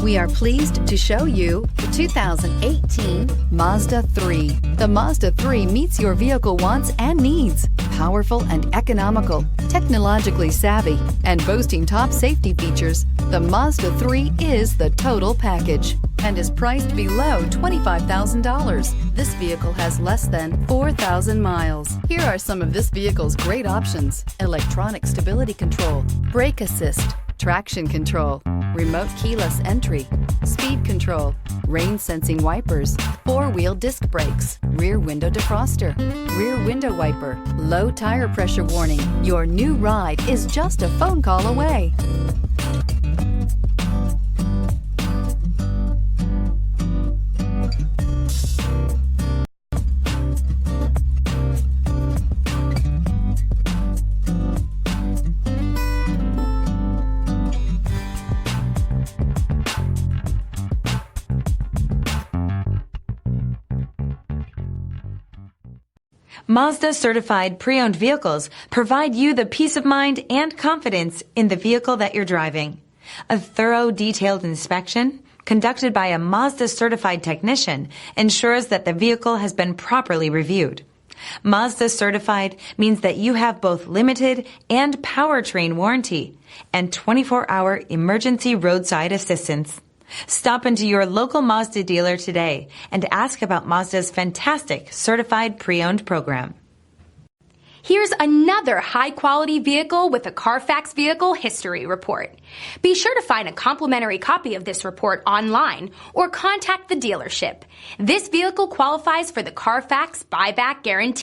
We are pleased to show you the 2018 Mazda 3. The Mazda 3 meets your vehicle wants and needs. Powerful and economical, technologically savvy, and boasting top safety features, the Mazda 3 is the total package and is priced below $25,000. This vehicle has less than 4,000 miles. Here are some of this vehicle's great options: electronic stability control, brake assist, traction control, remote keyless entry, speed control, rain sensing wipers, four-wheel disc brakes, rear window defroster, rear window wiper, low tire pressure warning. Your new ride is just a phone call away. Mazda certified pre-owned vehicles provide you the peace of mind and confidence in the vehicle that you're driving. A thorough, detailed inspection conducted by a Mazda certified technician ensures that the vehicle has been properly reviewed. Mazda certified means that you have both limited and powertrain warranty and 24-hour emergency roadside assistance. Stop into your local Mazda dealer today and ask about Mazda's fantastic certified pre-owned program. Here's another high-quality vehicle with a CARFAX Vehicle History Report. Be sure to find a complimentary copy of this report online or contact the dealership. This vehicle qualifies for the CARFAX Buyback Guarantee.